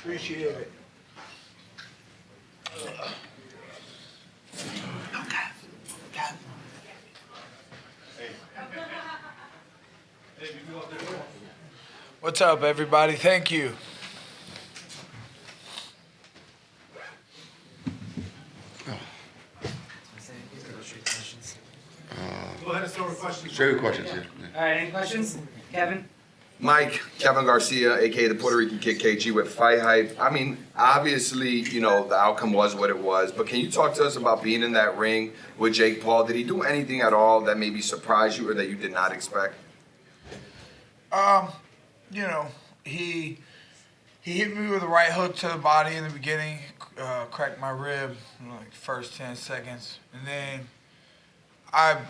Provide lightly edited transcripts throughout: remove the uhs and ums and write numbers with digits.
Appreciate it. What's up, everybody? Thank you. Go ahead and start with questions. Straight with questions, yeah. All right, any questions? Kevin? Mike, Kevin Garcia, aka the Puerto Rican Kid KG with Fight Hype. I mean, obviously, the outcome was what it was, but can you talk to us about being in that ring with Jake Paul? Did he do anything at all that maybe surprised you or that you did not expect? He hit me with a right hook to the body in the beginning, cracked my rib in like the first 10 seconds, and then I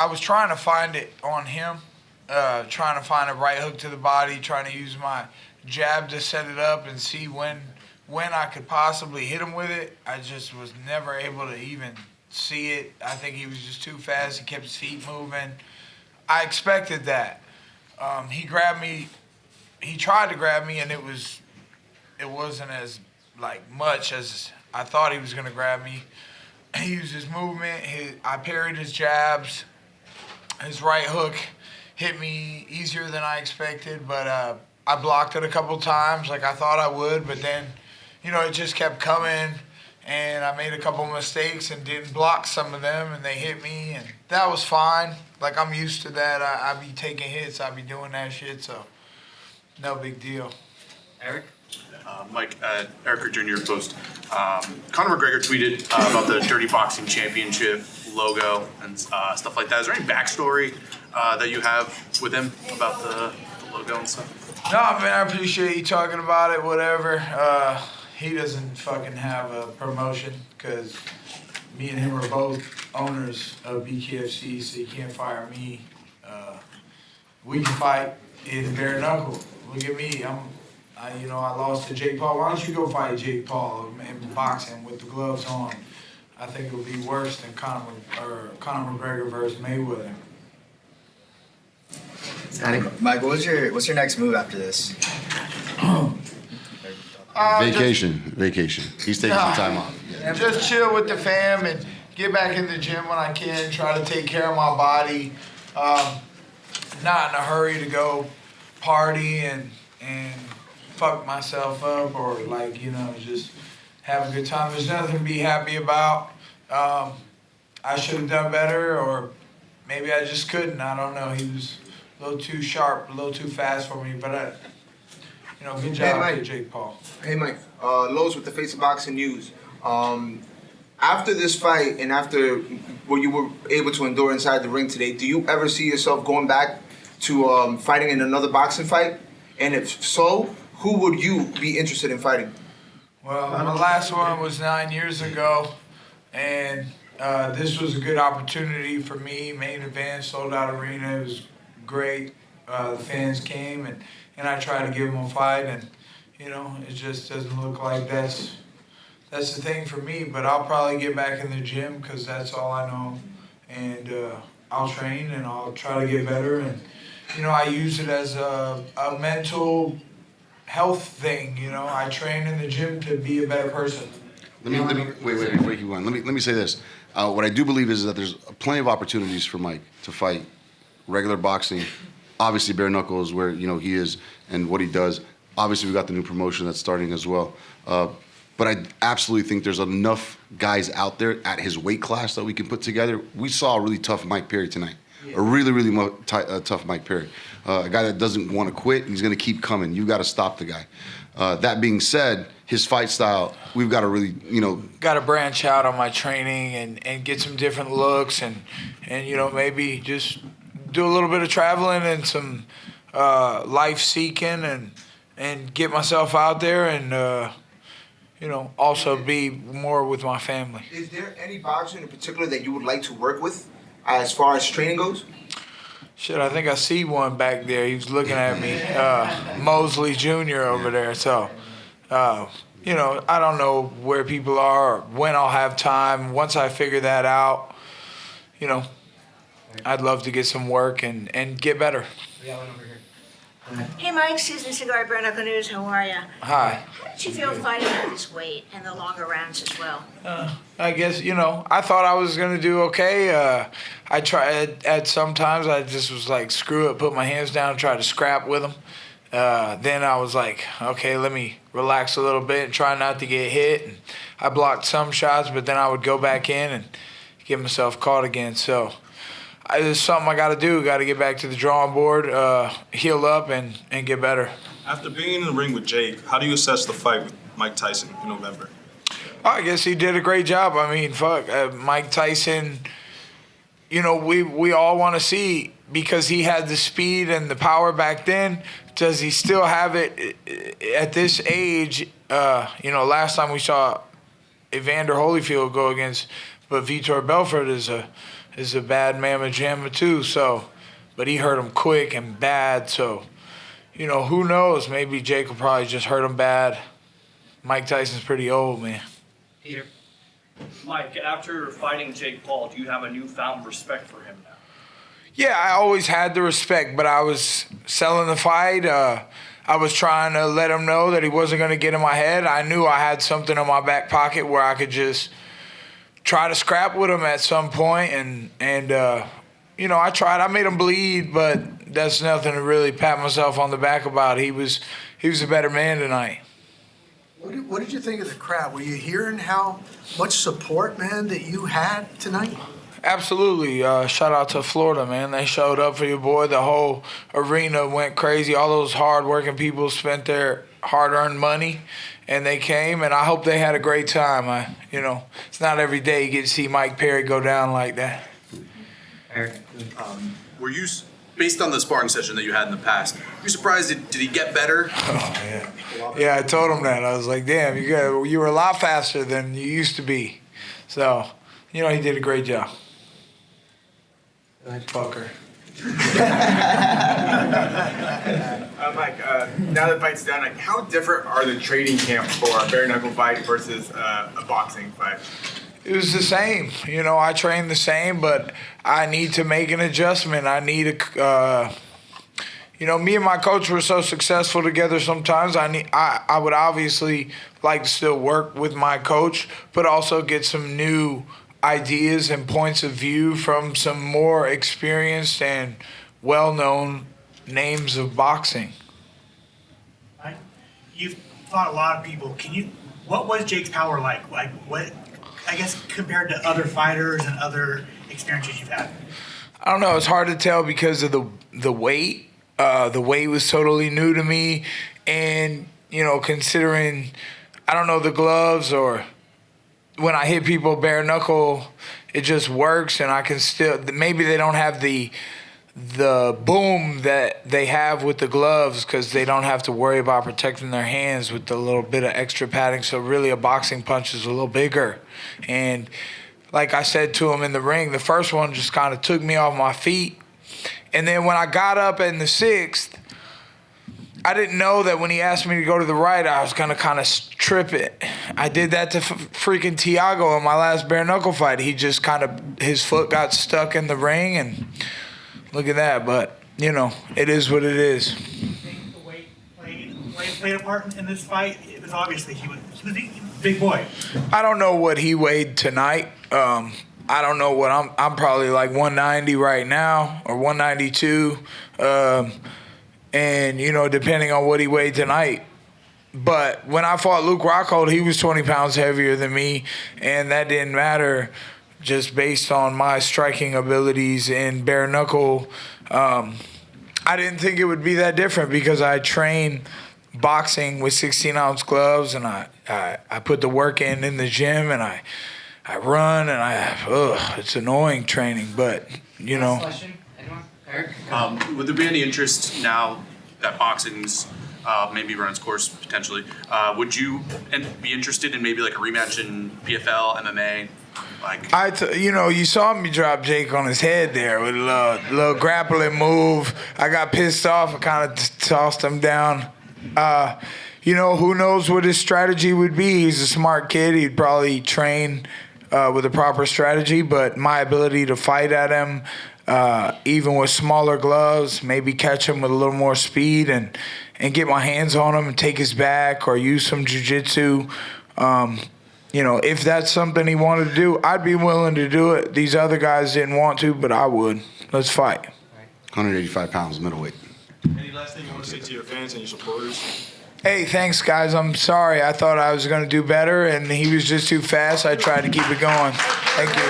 was trying to find it on him. Trying to find a right hook to the body, trying to use my jab to set it up and see when I could possibly hit him with it. I just was never able to even see it. I think he was just too fast. He kept his feet moving. I expected that. He grabbed me. He tried to grab me, and it wasn't as much as I thought he was gonna grab me. He used his movement. I parried his jabs. His right hook hit me easier than I expected, but I blocked it a couple times like I thought I would, but then, it just kept coming, and I made a couple mistakes and didn't block some of them, and they hit me, and that was fine. Like, I'm used to that. I be taking hits. I be doing that shit, so no big deal. Eric? Mike, Eric Jr. post. Conor McGregor tweeted about the Dirty Boxing Championship logo and stuff like that. Is there any backstory that you have with him about the logo and stuff? No, man, I appreciate you talking about it, whatever. He doesn't fucking have a promotion because me and him are both owners of BKFC, so you can't fire me. We can fight in bare knuckle. Look at me, I lost to Jake Paul. Why don't you go fight Jake Paul in boxing with the gloves on? I think it would be worse than Conor McGregor versus Mayweather. Mike, what's your next move after this? Vacation. He's taking some time off. Yeah. Just chill with the fam and get back in the gym when I can. Try to take care of my body. Not in a hurry to go party and fuck myself up or just have a good time. There's nothing to be happy about. I should have done better, or maybe I just couldn't. I don't know. He was a little too sharp, a little too fast for me. But good job to Jake Paul. Hey, Mike. Lowe's with the Face of Boxing News. After this fight and after what you were able to endure inside the ring today, do you ever see yourself going back to fighting in another boxing fight? And if so, who would you be interested in fighting? Well, my last one was 9 years ago, and this was a good opportunity for me. Main event, sold out arena. It was great. The fans came, and I tried to give them a fight, and it just doesn't look like that's the thing for me. But I'll probably get back in the gym because that's all I know, and I'll train and I'll try to get better. And I use it as a mental health thing. I train in the gym to be a better person. Wait, before you keep going. Let me say this. What I do believe is that there's plenty of opportunities for Mike to fight regular boxing. Obviously, bare knuckles where he is and what he does. Obviously, we got the new promotion that's starting as well. But I absolutely think there's enough guys out there at his weight class that we can put together. We saw a really tough Mike Perry tonight. A really, really tough Mike Perry. A guy that doesn't want to quit. He's going to keep coming. You've got to stop the guy. That being said, his fight style, we've got to really, Got to branch out on my training and get some different looks and maybe just do a little bit of traveling and some life seeking and get myself out there and, also be more with my family. Is there any boxer in particular that you would like to work with as far as training goes? Shit, I think I see one back there. He was looking at me, Mosley Jr. over there. So, I don't know where people are or when I'll have time. Once I figure that out, I'd love to get some work and get better. We got one over here. Hey, Mike, Susan Cigar, Bare Knuckle News. How are ya? Hi. How did you feel fighting at this weight and the longer rounds as well? I guess, I thought I was going to do okay. I tried at some times, I just was like, screw it, put my hands down, try to scrap with him. Then I was like, okay, let me relax a little bit and try not to get hit. And I blocked some shots, but then I would go back in and get myself caught again. So it's something I got to do. Got to get back to the drawing board, heal up, and get better. After being in the ring with Jake, how do you assess the fight with Mike Tyson in November? I guess he did a great job. I mean, Mike Tyson, we all want to see, because he had the speed and the power back then. Does he still have it at this age? Last time we saw Evander Holyfield go against, but Vitor Belfort is a bad mamma jamma too. So, but he hurt him quick and bad. So, who knows? Maybe Jake will probably just hurt him bad. Mike Tyson's pretty old, man. Peter. Mike, after fighting Jake Paul, do you have a newfound respect for him now? Yeah, I always had the respect, but I was selling the fight. I was trying to let him know that he wasn't going to get in my head. I knew I had something in my back pocket where I could just try to scrap with him at some point. And I tried. I made him bleed, but that's nothing to really pat myself on the back about. He was a better man tonight. What did you think of the crowd? Were you hearing how much support, man, that you had tonight? Absolutely. Shout out to Florida, man. They showed up for your boy. The whole arena went crazy. All those hard-working people spent their hard-earned money, and they came, and I hope they had a great time. It's not every day you get to see Mike Perry go down like that. Eric. Were you, based on the sparring session that you had in the past, you surprised? Did he get better? Oh, yeah. Yeah, I told him that. I was like, damn, you were a lot faster than you used to be. So, he did a great job. Fucker. Mike, now the fight's done, how different are the training camps for a bare knuckle fight versus a boxing fight? It was the same. I trained the same, but I need to make an adjustment. I need me and my coach were so successful together sometimes. I would obviously like to still work with my coach, but also get some new ideas and points of view from some more experienced and well-known names of boxing. Right. You've fought a lot of people. What was Jake's power like? What, I guess, compared to other fighters and other experiences you've had? I don't know. It's hard to tell because of the weight. The weight was totally new to me, and considering I don't know the gloves, or when I hit people bare knuckle, it just works, and I can still, maybe they don't have the boom that they have with the gloves because they don't have to worry about protecting their hands with the little bit of extra padding. So really a boxing punch is a little bigger. And like I said to him in the ring, the first one just kind of took me off my feet. And then when I got up in the sixth, I didn't know that when he asked me to go to the right, I was going to kind of trip it. I did that to freaking Tiago in my last bare knuckle fight. He just his foot got stuck in the ring, and look at that. But, it is what it is. Do you think the weight played a part in this fight? It was obviously he was a big boy. I don't know what he weighed tonight. I don't know what I'm probably like 190 right now, or 192. And, depending on what he weighed tonight. But when I fought Luke Rockhold, he was 20 pounds heavier than me, and that didn't matter just based on my striking abilities in bare knuckle. I didn't think it would be that different because I train boxing with 16-ounce gloves, and I put the work in the gym, and I run, and it's annoying training, but, Last question. Anyone? Eric? Would there be any interest now that boxing's maybe run its course potentially? Would you be interested in maybe like a rematch in PFL, MMA? You saw me drop Jake on his head there with a little grappling move. I got pissed off. I kind of tossed him down. Who knows what his strategy would be? He's a smart kid. He'd probably train with a proper strategy, but my ability to fight at him, even with smaller gloves, maybe catch him with a little more speed and get my hands on him and take his back or use some jiu-jitsu. If that's something he wanted to do, I'd be willing to do it. These other guys didn't want to, but I would. Let's fight. 185 pounds, middleweight. Any last thing you want to say to your fans and your supporters? Hey, thanks, guys. I'm sorry. I thought I was going to do better, and he was just too fast. I tried to keep it going. Thank you.